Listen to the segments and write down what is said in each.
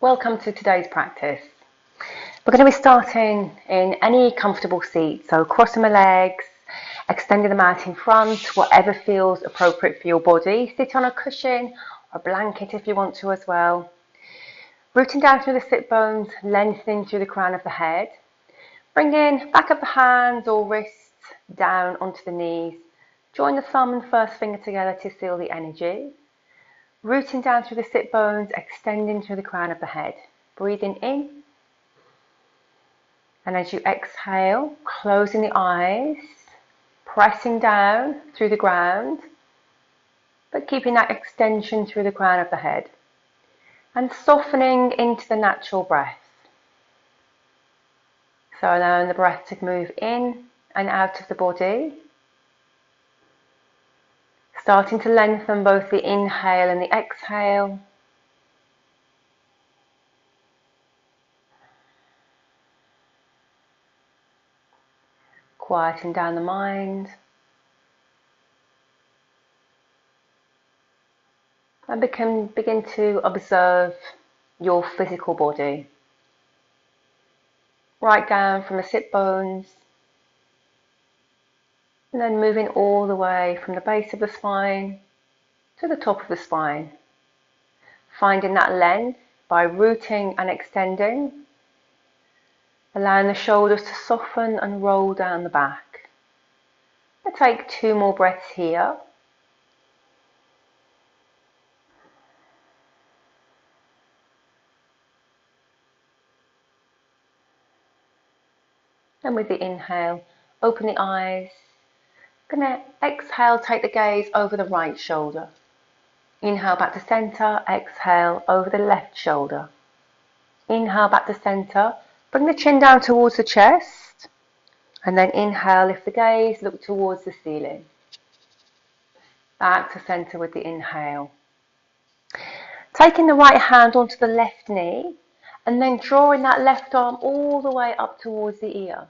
Welcome to today's practice. We're going to be starting in any comfortable seat, so crossing my legs, extending them out in front, whatever feels appropriate for your body. Sit on a cushion or a blanket if you want to as well. Rooting down through the sit bones, lengthening through the crown of the head. Bringing back of the hands or wrists down onto the knees. Join the thumb and first finger together to seal the energy. Rooting down through the sit bones, extending through the crown of the head. Breathing in. And as you exhale, closing the eyes, pressing down through the ground, but keeping that extension through the crown of the head. And softening into the natural breath. So allowing the breath to move in and out of the body. Starting to lengthen both the inhale and the exhale. Quieting down the mind. And begin to observe your physical body. Right down from the sit bones. And then moving all the way from the base of the spine to the top of the spine. Finding that length by rooting and extending. Allowing the shoulders to soften and roll down the back. I'll take 2 more breaths here. And with the inhale, open the eyes. Gonna exhale, take the gaze over the right shoulder. Inhale back to center, exhale over the left shoulder. Inhale back to center, bring the chin down towards the chest. And then inhale, lift the gaze, look towards the ceiling. Back to center with the inhale. Taking the right hand onto the left knee, and then drawing that left arm all the way up towards the ear.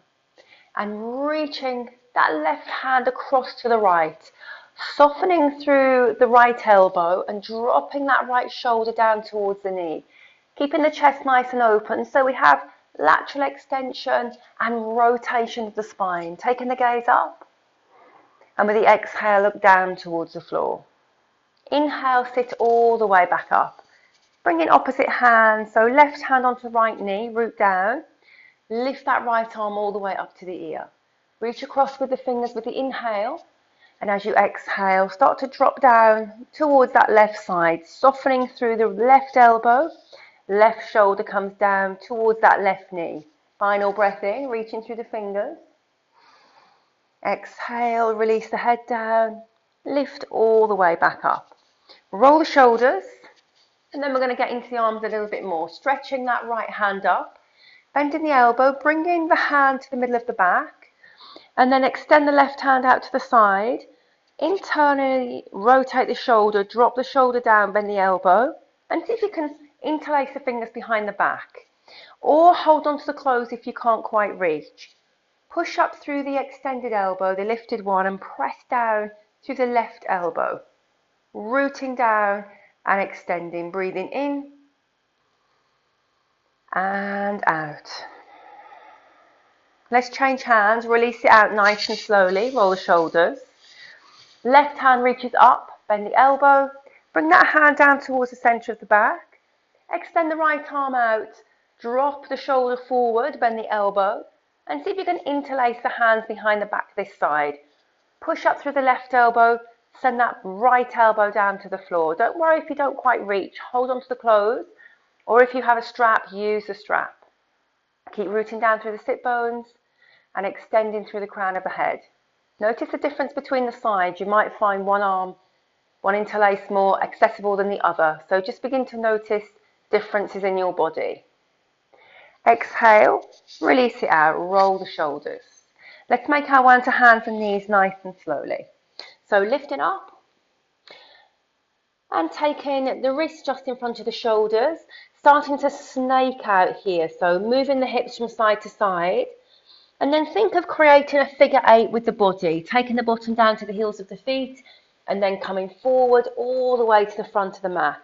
And reaching that left hand across to the right, softening through the right elbow and dropping that right shoulder down towards the knee, keeping the chest nice and open so we have lateral extension and rotation of the spine. Taking the gaze up, and with the exhale, look down towards the floor. Inhale, sit all the way back up. Bring in opposite hand, so left hand onto the right knee, root down, lift that right arm all the way up to the ear. Reach across with the fingers with the inhale, and as you exhale, start to drop down towards that left side, softening through the left elbow, left shoulder comes down towards that left knee. Final breath in, reaching through the fingers. Exhale, release the head down, lift all the way back up. Roll the shoulders, and then we're going to get into the arms a little bit more, stretching that right hand up, bending the elbow, bringing the hand to the middle of the back, and then extend the left hand out to the side. Internally rotate the shoulder, drop the shoulder down, bend the elbow, and see if you can interlace the fingers behind the back. Or hold on to the clothes if you can't quite reach. Push up through the extended elbow, the lifted one, and press down through the left elbow. Rooting down and extending, breathing in and out. Let's change hands, release it out nice and slowly, roll the shoulders. Left hand reaches up, bend the elbow, bring that hand down towards the center of the back. Extend the right arm out, drop the shoulder forward, bend the elbow, and see if you can interlace the hands behind the back this side. Push up through the left elbow, send that right elbow down to the floor. Don't worry if you don't quite reach, hold on to the clothes, or if you have a strap, use the strap. Keep rooting down through the sit bones and extending through the crown of the head. Notice the difference between the sides. You might find one interlace more accessible than the other. So just begin to notice differences in your body. Exhale, release it out, roll the shoulders. Let's make our way to hands and knees nice and slowly. So lifting up and taking the wrists just in front of the shoulders, starting to snake out here. So moving the hips from side to side. And then think of creating a figure 8 with the body, taking the bottom down to the heels of the feet and then coming forward all the way to the front of the mat.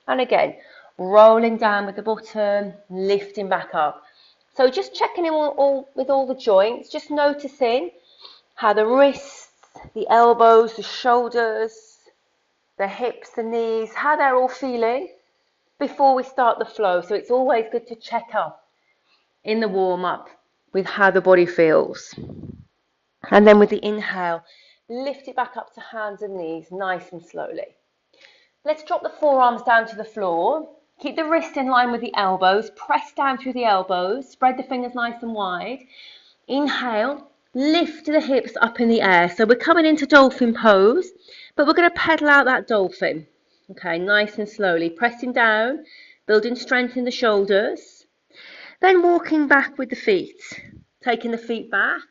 And again, rolling down with the bottom, lifting back up. So just checking in with all the joints, just noticing how the wrists, the elbows, the shoulders, the hips, the knees, how they're all feeling before we start the flow. So it's always good to check up in the warm-up with how the body feels. And then with the inhale, lift it back up to hands and knees, nice and slowly. Let's drop the forearms down to the floor. Keep the wrist in line with the elbows. Press down through the elbows. Spread the fingers nice and wide. Inhale, lift the hips up in the air. So we're coming into dolphin pose, but we're going to pedal out that dolphin. Okay, nice and slowly. Pressing down, building strength in the shoulders. Then walking back with the feet. Taking the feet back.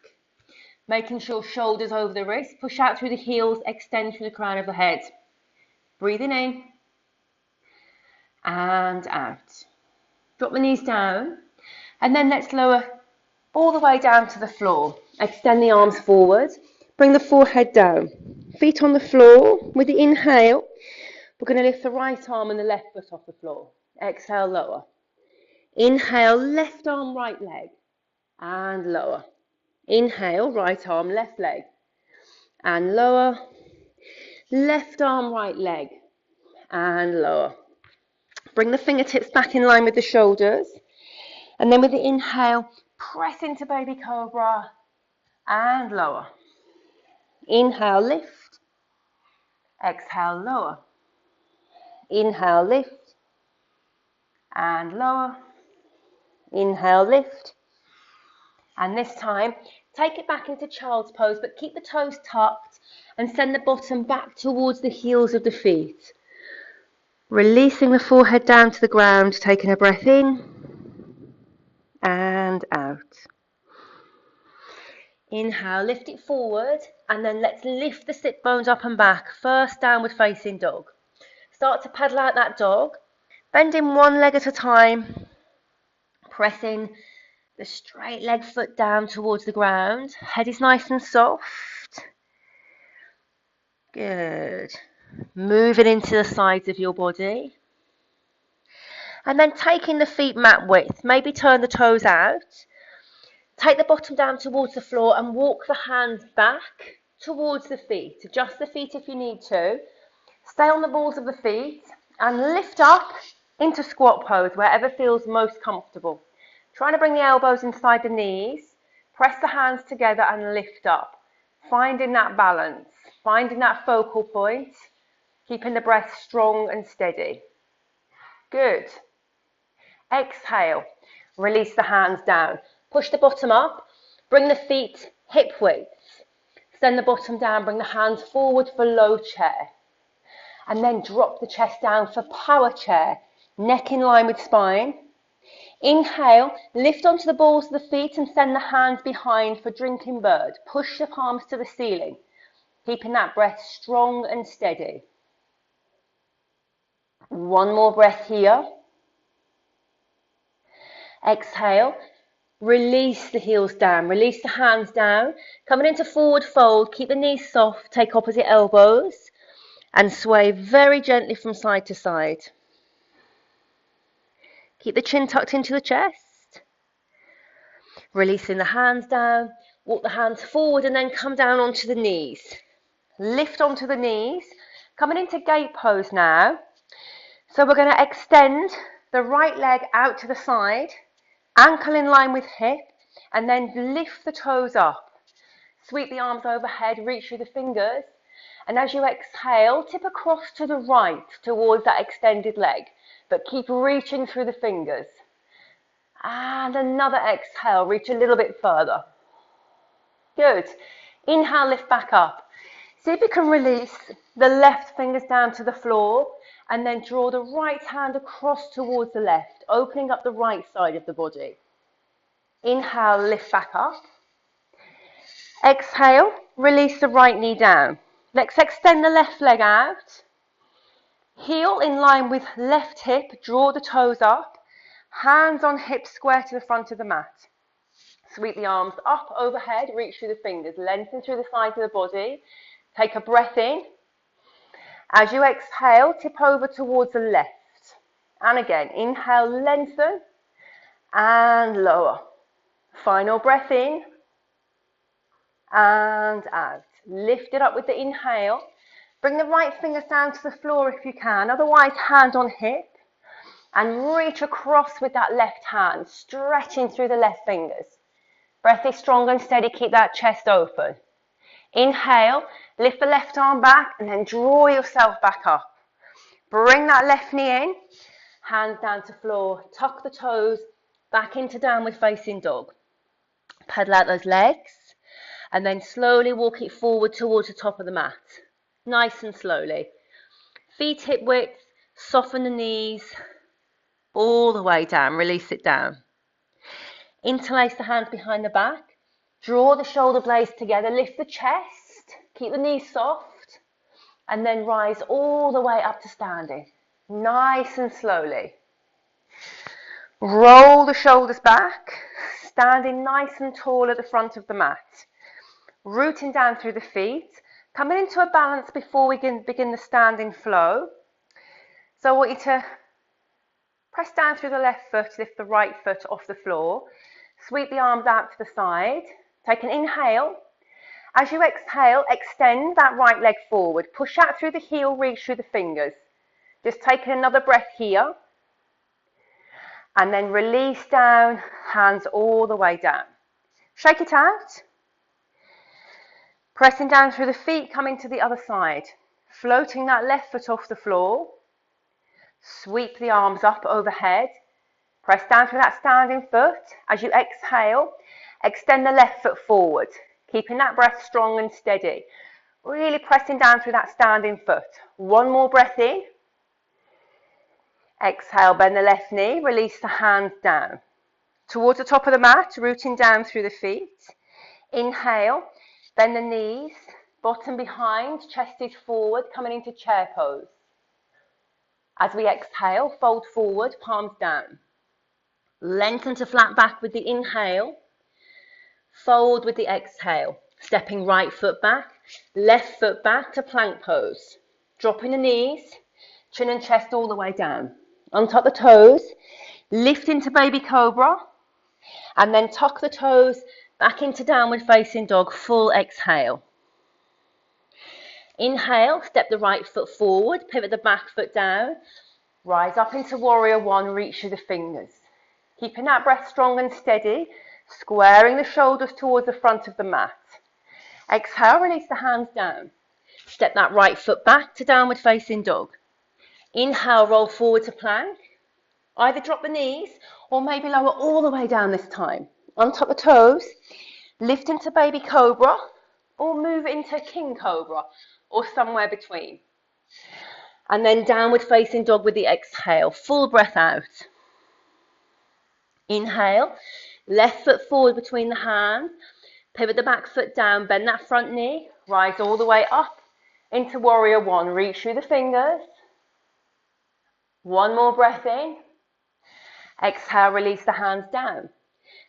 Making sure shoulders over the wrist. Push out through the heels. Extend through the crown of the head. Breathing in and out. Drop the knees down and then let's lower all the way down to the floor. Extend the arms forward. Bring the forehead down. Feet on the floor. With the inhale, we're going to lift the right arm and the left foot off the floor. Exhale, lower. Inhale, left arm, right leg and lower. Inhale, right arm, left leg and lower. Left arm, right leg and lower. Bring the fingertips back in line with the shoulders. And then with the inhale, press into baby cobra and lower. Inhale, lift. Exhale, lower. Inhale, lift and lower. Inhale, lift. And this time, take it back into child's pose, but keep the toes tucked and send the bottom back towards the heels of the feet. Releasing the forehead down to the ground, taking a breath in and out. Inhale, lift it forward, and then let's lift the sit bones up and back. First downward facing dog. Start to pedal out that dog, bending one leg at a time, pressing the straight leg foot down towards the ground. Head is nice and soft. Good. Moving into the sides of your body. And then taking the feet mat width, maybe turn the toes out. Take the bottom down towards the floor and walk the hands back towards the feet. Adjust the feet if you need to. Stay on the balls of the feet and lift up into squat pose, wherever feels most comfortable. Trying to bring the elbows inside the knees. Press the hands together and lift up. Finding that balance, finding that focal point, keeping the breath strong and steady. Good. Exhale, release the hands down. Push the bottom up, bring the feet hip width. Send the bottom down, bring the hands forward for low chair. And then drop the chest down for power chair. Neck in line with spine. Inhale, lift onto the balls of the feet and send the hands behind for drinking bird. Push the palms to the ceiling, keeping that breath strong and steady. One more breath here. Exhale, release the heels down, release the hands down. Coming into forward fold, keep the knees soft, take opposite elbows and sway very gently from side to side. Keep the chin tucked into the chest. Releasing the hands down, walk the hands forward and then come down onto the knees. Lift onto the knees, coming into gate pose now. So we're going to extend the right leg out to the side, ankle in line with hip, and then lift the toes up. Sweep the arms overhead, reach through the fingers, and as you exhale, tip across to the right towards that extended leg, but keep reaching through the fingers. And another exhale, reach a little bit further. Good. Inhale, lift back up. See if you can release the left fingers down to the floor and then draw the right hand across towards the left, opening up the right side of the body. Inhale, lift back up. Exhale, release the right knee down. Let's extend the left leg out. Heel in line with left hip, draw the toes up. Hands on hips square to the front of the mat. Sweep the arms up overhead, reach through the fingers, lengthen through the sides of the body. Take a breath in. As you exhale, tip over towards the left. And again, inhale, lengthen and lower. Final breath in and out. Lift it up with the inhale. Bring the right fingers down to the floor if you can. Otherwise, hand on hip. And reach across with that left hand, stretching through the left fingers. Breath is strong and steady. Keep that chest open. Inhale, lift the left arm back and then draw yourself back up. Bring that left knee in, hands down to floor. Tuck the toes back into downward facing dog. Pedal out those legs and then slowly walk it forward towards the top of the mat. Nice and slowly. Feet hip width, soften the knees. All the way down, release it down. Interlace the hands behind the back. Draw the shoulder blades together, lift the chest, keep the knees soft, and then rise all the way up to standing. Nice and slowly. Roll the shoulders back, standing nice and tall at the front of the mat. Rooting down through the feet, coming into a balance before we begin the standing flow. So I want you to press down through the left foot, lift the right foot off the floor. Sweep the arms out to the side. Take an inhale. As you exhale, extend that right leg forward. Push out through the heel, reach through the fingers. Just take another breath here. And then release down, hands all the way down. Shake it out. Pressing down through the feet, coming to the other side. Floating that left foot off the floor. Sweep the arms up overhead. Press down through that standing foot. As you exhale, extend the left foot forward, keeping that breath strong and steady. Really pressing down through that standing foot. One more breath in. Exhale, bend the left knee, release the hands down. Towards the top of the mat, rooting down through the feet. Inhale, bend the knees, bottom behind, chest is forward, coming into chair pose. As we exhale, fold forward, palms down. Lengthen to flat back with the inhale. Fold with the exhale. Stepping right foot back, left foot back to plank pose. Dropping the knees, chin and chest all the way down. Untuck the toes, lift into baby cobra, and then tuck the toes back into downward facing dog, full exhale. Inhale, step the right foot forward, pivot the back foot down, rise up into warrior one, reach through the fingers. Keeping that breath strong and steady, squaring the shoulders towards the front of the mat. Exhale, release the hands down. Step that right foot back to downward facing dog. Inhale, roll forward to plank. Either drop the knees or maybe lower all the way down this time. Untuck the toes, lift into baby cobra or move into king cobra or somewhere between. And then downward facing dog with the exhale, full breath out. Inhale, left foot forward between the hands, pivot the back foot down, bend that front knee, rise all the way up into warrior one, reach through the fingers. One more breath in. Exhale, release the hands down.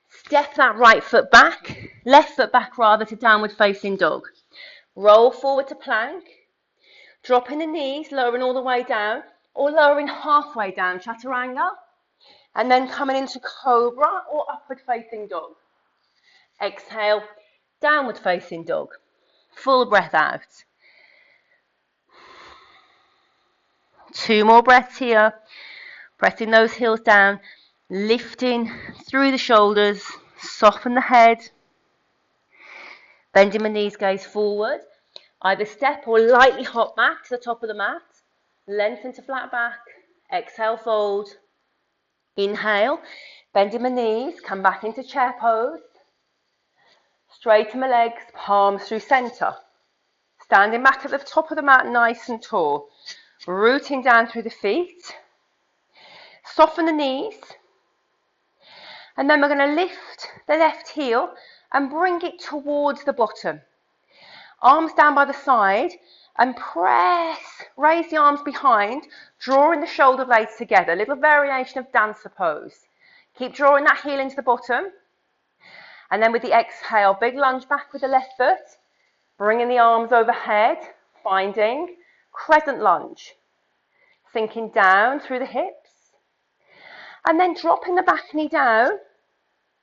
Step that right foot back, left foot back rather, to downward facing dog. Roll forward to plank, dropping the knees, lowering all the way down, or lowering halfway down, chaturanga. And then coming into cobra or upward facing dog. Exhale, downward facing dog. Full breath out. 2 more breaths here. Pressing those heels down, lifting through the shoulders, soften the head. Bending my knees, gaze forward. Either step or lightly hop back to the top of the mat. Lengthen to flat back. Exhale, fold. Inhale, bending my knees, come back into chair pose. Straighten my legs, palms through center. Standing back at the top of the mat, nice and tall. Rooting down through the feet. Soften the knees. And then we're going to lift the left heel and bring it towards the bottom. Arms down by the side and press, raise the arms behind, drawing the shoulder blades together. A little variation of dancer pose. Keep drawing that heel into the bottom. And then with the exhale, big lunge back with the left foot, bringing the arms overhead, finding crescent lunge. Sinking down through the hips. And then dropping the back knee down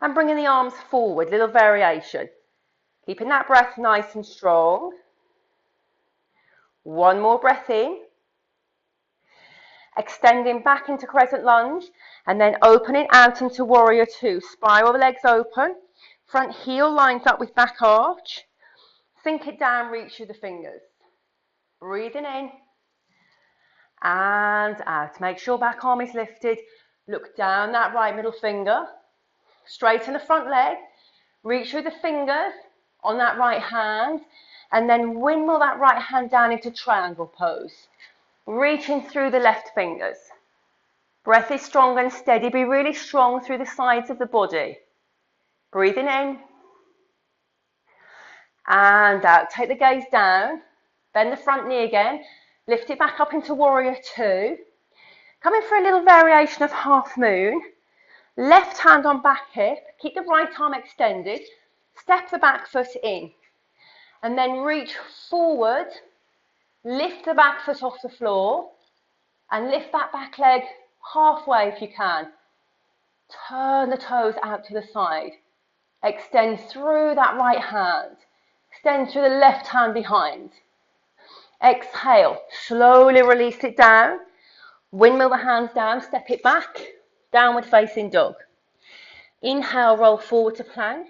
and bringing the arms forward, little variation. Keeping that breath nice and strong. One more breath in. Extending back into crescent lunge and then opening out into warrior two. Spiral the legs open. Front heel lines up with back arch. Sink it down, reach through the fingers. Breathing in and out. Make sure back arm is lifted. Look down that right middle finger. Straighten the front leg. Reach through the fingers on that right hand and then windmill that right hand down into triangle pose. Reaching through the left fingers. Breath is strong and steady. Be really strong through the sides of the body. Breathing in and out. Take the gaze down. Bend the front knee again. Lift it back up into warrior two. Coming for a little variation of half moon. Left hand on back hip. Keep the right arm extended. Step the back foot in. And then reach forward. Lift the back foot off the floor. And lift that back leg halfway if you can. Turn the toes out to the side. Extend through that right hand. Extend through the left hand behind. Exhale. Slowly release it down. Windmill the hands down. Step it back. Downward facing dog. Inhale, roll forward to plank.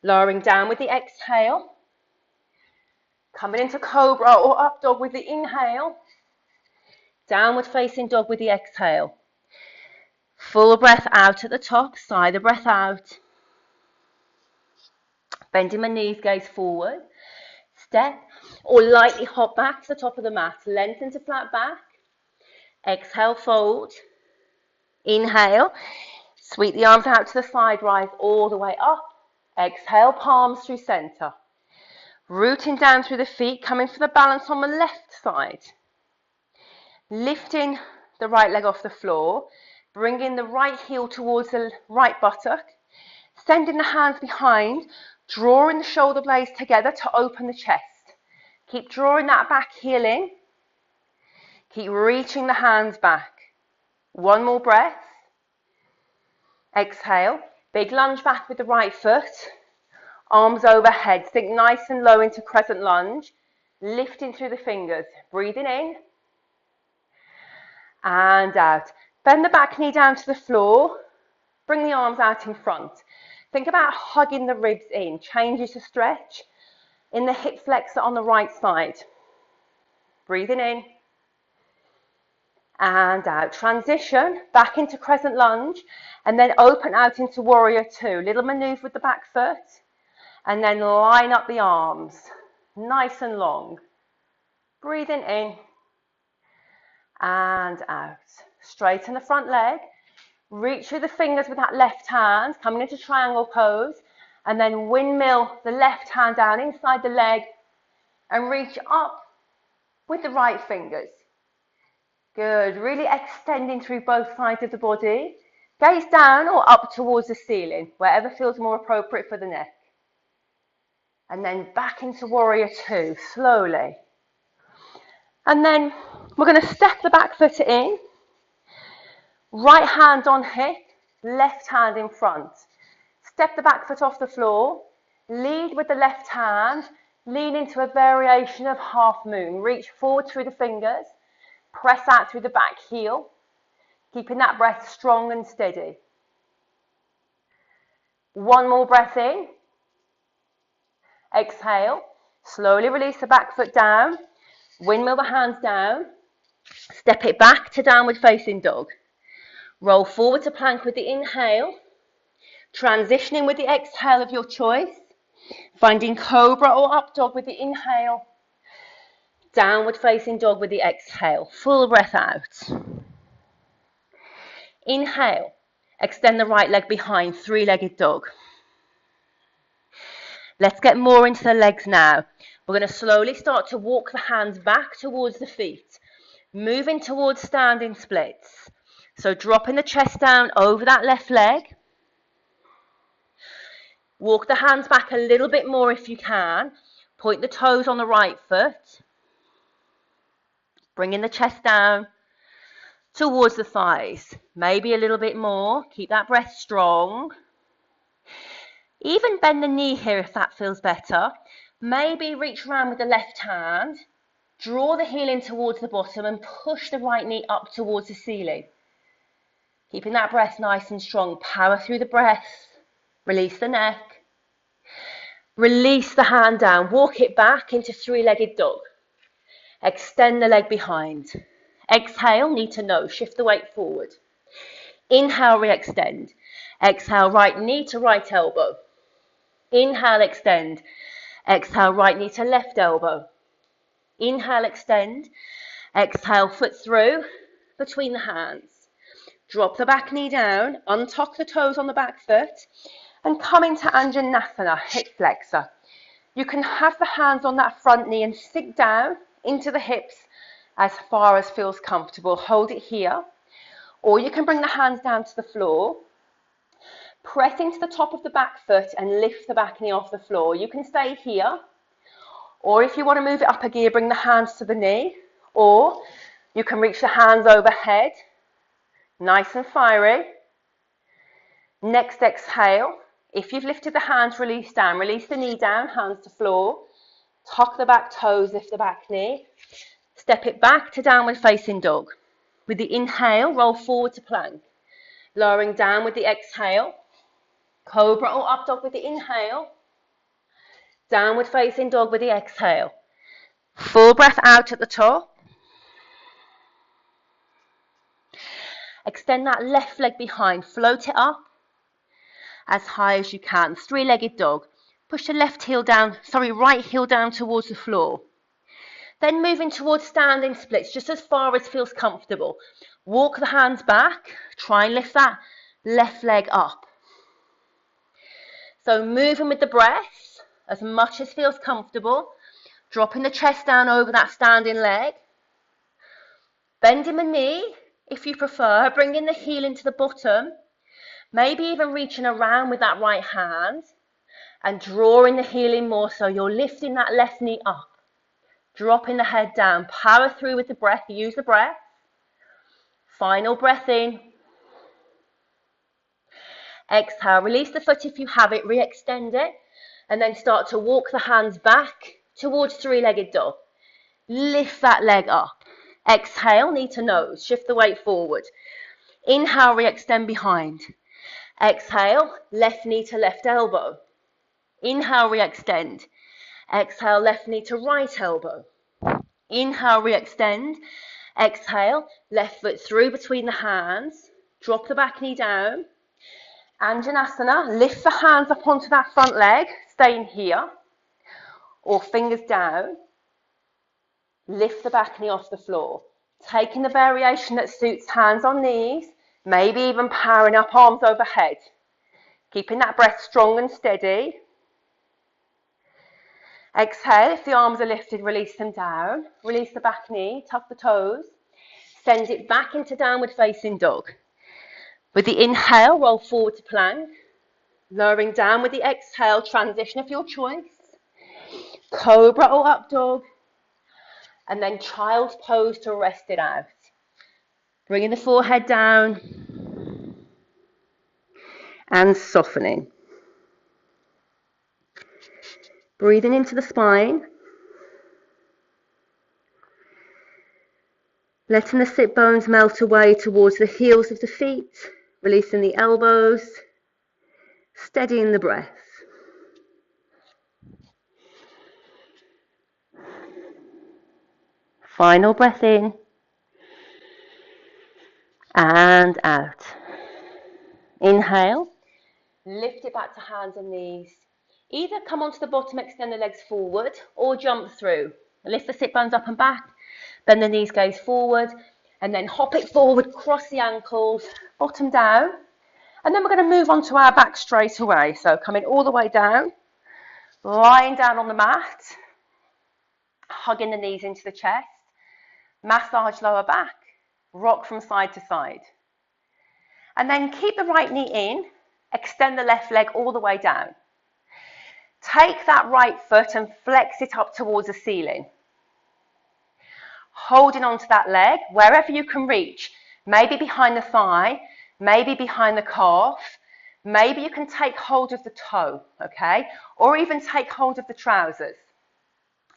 Lowering down with the exhale. Coming into cobra or up dog with the inhale. Downward facing dog with the exhale. Full breath out at the top, sigh the breath out. Bending my knees, gaze forward. Step or lightly hop back to the top of the mat. Lengthen to flat back. Exhale, fold. Inhale. Sweep the arms out to the side, rise all the way up. Exhale, palms through center. Rooting down through the feet, coming for the balance on the left side. Lifting the right leg off the floor, bringing the right heel towards the right buttock, sending the hands behind, drawing the shoulder blades together to open the chest. Keep drawing that back heel in. Keep reaching the hands back. One more breath. Exhale. Big lunge back with the right foot. Arms overhead. Sink nice and low into crescent lunge. Lifting through the fingers. Breathing in. And out. Bend the back knee down to the floor. Bring the arms out in front. Think about hugging the ribs in. Changes to stretch in the hip flexor on the right side. Breathing in. And out. Transition back into crescent lunge and then open out into warrior two. Little maneuver with the back foot and then line up the arms. Nice and long. Breathing in and out. Straighten the front leg. Reach through the fingers with that left hand, coming into triangle pose, and then windmill the left hand down inside the leg and reach up with the right fingers. Good. Really extending through both sides of the body. Gaze down or up towards the ceiling, wherever feels more appropriate for the neck. And then back into warrior two, slowly. And then we're going to step the back foot in. Right hand on hip, left hand in front. Step the back foot off the floor. Lead with the left hand. Lean into a variation of half moon. Reach forward through the fingers. Press out through the back heel. Keeping that breath strong and steady. One more breath in. Exhale. Slowly release the back foot down. Windmill the hands down. Step it back to downward facing dog. Roll forward to plank with the inhale. Transitioning with the exhale of your choice. Finding cobra or up dog with the inhale. Downward facing dog with the exhale. Full breath out. Inhale. Extend the right leg behind, three-legged dog. Let's get more into the legs now. We're going to slowly start to walk the hands back towards the feet. Moving towards standing splits. So dropping the chest down over that left leg. Walk the hands back a little bit more if you can. Point the toes on the right foot. Bringing the chest down. towards the thighs. Maybe a little bit more. Keep that breath strong. Even bend the knee here if that feels better. Maybe reach around with the left hand. Draw the heel in towards the bottom and push the right knee up towards the ceiling. Keeping that breath nice and strong. Power through the breath. Release the neck. Release the hand down. Walk it back into three-legged dog. Extend the leg behind. Exhale, knee to nose. Shift the weight forward. Inhale, re-extend. Exhale, right knee to right elbow. Inhale, extend. Exhale, right knee to left elbow. Inhale, extend. Exhale, foot through between the hands. Drop the back knee down, untuck the toes on the back foot, and come into Anjanasana, hip flexor. You can have the hands on that front knee and sink down into the hips as far as feels comfortable. Hold it here. Or you can bring the hands down to the floor. Press into the top of the back foot and lift the back knee off the floor. You can stay here. Or if you want to move it up a gear, bring the hands to the knee. Or you can reach the hands overhead. Nice and fiery. Next exhale. If you've lifted the hands, release down. Release the knee down, hands to floor. Tuck the back toes, lift the back knee. Step it back to downward facing dog. With the inhale, roll forward to plank. Lowering down with the exhale. Cobra or up dog with the inhale. Downward facing dog with the exhale. Full breath out at the top. Extend that left leg behind. Float it up as high as you can. Three-legged dog. Push the right heel down towards the floor. Then moving towards standing splits, just as far as feels comfortable. Walk the hands back. Try and lift that left leg up. So moving with the breath as much as feels comfortable. Dropping the chest down over that standing leg. Bending the knee if you prefer. Bringing the heel into the bottom. Maybe even reaching around with that right hand. And drawing the heel in more so you're lifting that left knee up. Dropping the head down. Power through with the breath. Use the breath. Final breath in. Exhale. Release the foot if you have it. Re-extend it. And then start to walk the hands back towards three-legged dog. Lift that leg up. Exhale, knee to nose. Shift the weight forward. Inhale, re-extend behind. Exhale, left knee to left elbow. Inhale, re-extend. Exhale, left knee to right elbow. Inhale, re-extend. Exhale, left foot through between the hands. Drop the back knee down. Anjanasana, lift the hands up onto that front leg, staying here, or fingers down. Lift the back knee off the floor. Taking the variation that suits, hands on knees, maybe even powering up, arms overhead. Keeping that breath strong and steady. Exhale, if the arms are lifted, release them down. Release the back knee, tuck the toes. Send it back into downward facing dog. With the inhale, roll forward to plank. Lowering down with the exhale, transition of your choice. Cobra or up dog. And then child's pose to rest it out. Bringing the forehead down. And softening. Breathing into the spine. Letting the sit bones melt away towards the heels of the feet. Releasing the elbows. Steadying the breath. Final breath in. And out. Inhale. Lift it back to hands and knees. Either come onto the bottom, extend the legs forward, or jump through. Lift the sit bones up and back. Bend the knees, gaze forward. And then hop it forward, cross the ankles, bottom down. And then we're going to move on to our back straight away. So coming all the way down. Lying down on the mat. Hugging the knees into the chest. Massage lower back. Rock from side to side. And then keep the right knee in. Extend the left leg all the way down. Take that right foot and flex it up towards the ceiling. Holding onto that leg, wherever you can reach. maybe behind the thigh, maybe behind the calf. Maybe you can take hold of the toe, okay? Or even take hold of the trousers.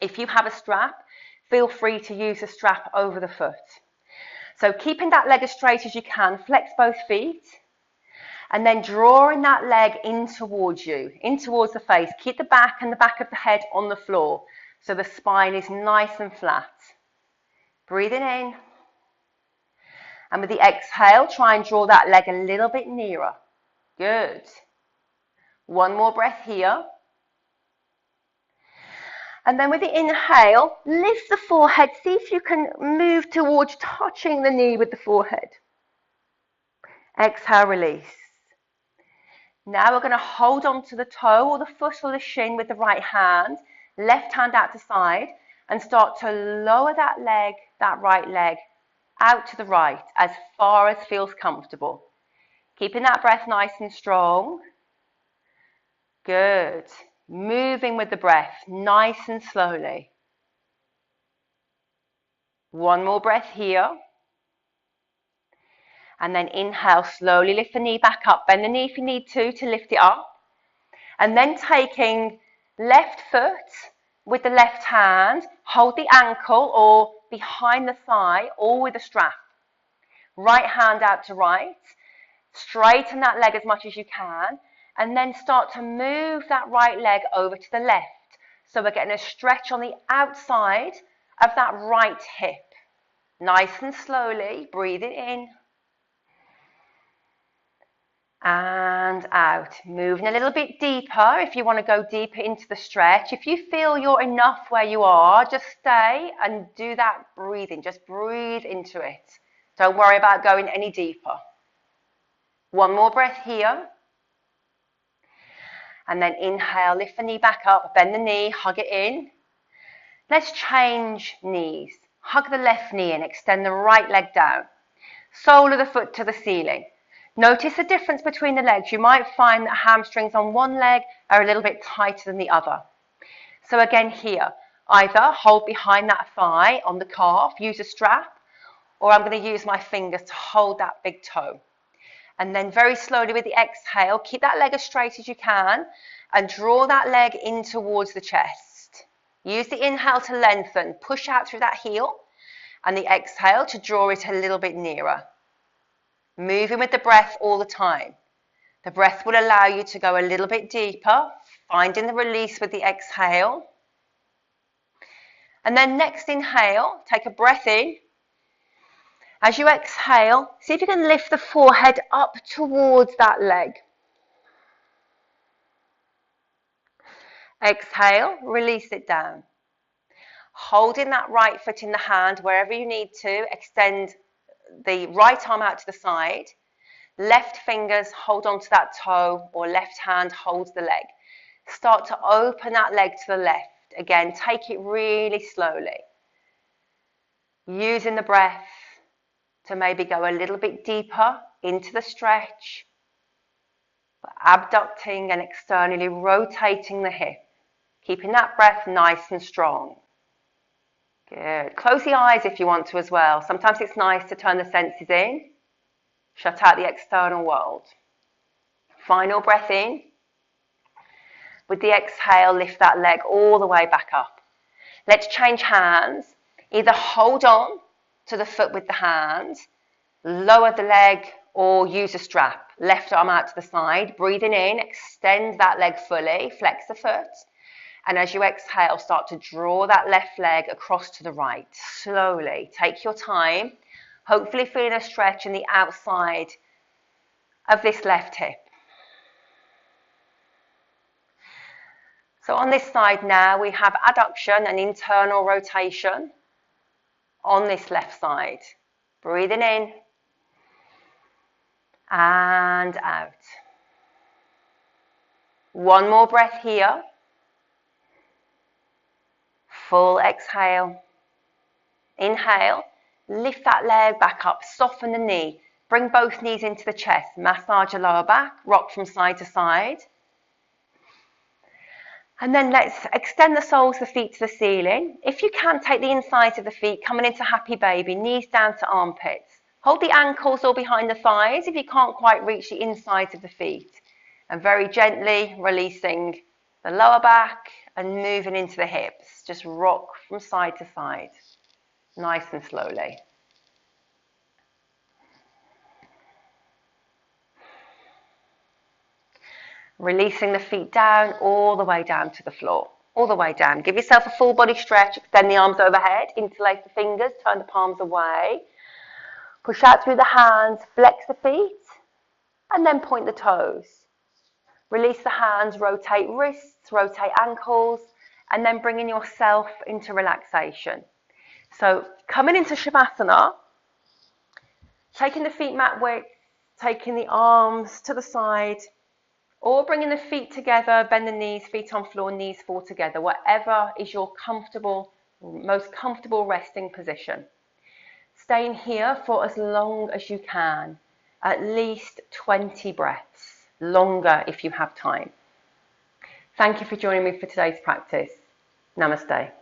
If you have a strap, feel free to use the strap over the foot. So keeping that leg as straight as you can, flex both feet, and then drawing that leg in towards you, in towards the face. Keep the back and the back of the head on the floor, so the spine is nice and flat. Breathing in. And with the exhale, try and draw that leg a little bit nearer. Good. One more breath here. And then with the inhale, lift the forehead. See if you can move towards touching the knee with the forehead. Exhale, release. Now we're going to hold on to the toe or the foot or the shin with the right hand, left hand out to side, and start to lower that leg, that right leg, out to the right as far as feels comfortable. Keeping that breath nice and strong. Good. Moving with the breath, nice and slowly. One more breath here. And then inhale, slowly lift the knee back up. Bend the knee if you need to lift it up. And then taking left foot with the left hand, hold the ankle or behind the thigh or with a strap. Right hand out to right. Straighten that leg as much as you can. And then start to move that right leg over to the left. So we're getting a stretch on the outside of that right hip. Nice and slowly, breathe it in. And out. Moving a little bit deeper if you want to go deeper into the stretch. If you feel you're enough where you are, just stay and do that breathing. Just breathe into it. Don't worry about going any deeper. One more breath here. And then inhale, lift the knee back up, bend the knee, hug it in. Let's change knees. Hug the left knee in, extend the right leg down. Sole of the foot to the ceiling. Notice the difference between the legs. You might find that hamstrings on one leg are a little bit tighter than the other. So again here, either hold behind that thigh on the calf, use a strap, or I'm going to use my fingers to hold that big toe. And then very slowly with the exhale, keep that leg as straight as you can and draw that leg in towards the chest. Use the inhale to lengthen, push out through that heel, and the exhale to draw it a little bit nearer. Moving with the breath all the time. The breath will allow you to go a little bit deeper, finding the release with the exhale. And then next inhale, take a breath in. As you exhale, see if you can lift the forehead up towards that leg. Exhale, release it down. Holding that right foot in the hand wherever you need to, extend the right arm out to the side. Left fingers hold onto that toe or left hand holds the leg. Start to open that leg to the left. Again, take it really slowly. Using the breath to maybe go a little bit deeper into the stretch. Abducting and externally rotating the hip. Keeping that breath nice and strong. Good. Close the eyes if you want to as well. Sometimes it's nice to turn the senses in. Shut out the external world. Final breath in. With the exhale, lift that leg all the way back up. Let's change hands. Either hold on to the foot with the hand, lower the leg, or use a strap. Left arm out to the side. Breathing in, extend that leg fully, flex the foot. And as you exhale, start to draw that left leg across to the right. Slowly, take your time. Hopefully feeling a stretch in the outside of this left hip. So on this side now, we have adduction and internal rotation on this left side. Breathing in and out. One more breath here. Full exhale. Inhale, lift that leg back up, soften the knee. Bring both knees into the chest, massage your lower back, rock from side to side. And then let's extend the soles of the feet to the ceiling. If you can, take the insides of the feet, coming into happy baby, knees down to armpits. Hold the ankles or behind the thighs if you can't quite reach the insides of the feet. And very gently releasing the lower back and moving into the hips. Just rock from side to side, nice and slowly. Releasing the feet down, all the way down to the floor. All the way down. Give yourself a full body stretch. Extend the arms overhead. Interlace the fingers. Turn the palms away. Push out through the hands. Flex the feet. And then point the toes. Release the hands. Rotate wrists. Rotate ankles. And then bringing yourself into relaxation. So coming into Shavasana. Taking the feet mat width. Taking the arms to the side. Or bringing the feet together, bend the knees, feet on floor, knees fall together, whatever is your most comfortable resting position. Staying here for as long as you can, at least 20 breaths, longer if you have time. Thank you for joining me for today's practice. Namaste.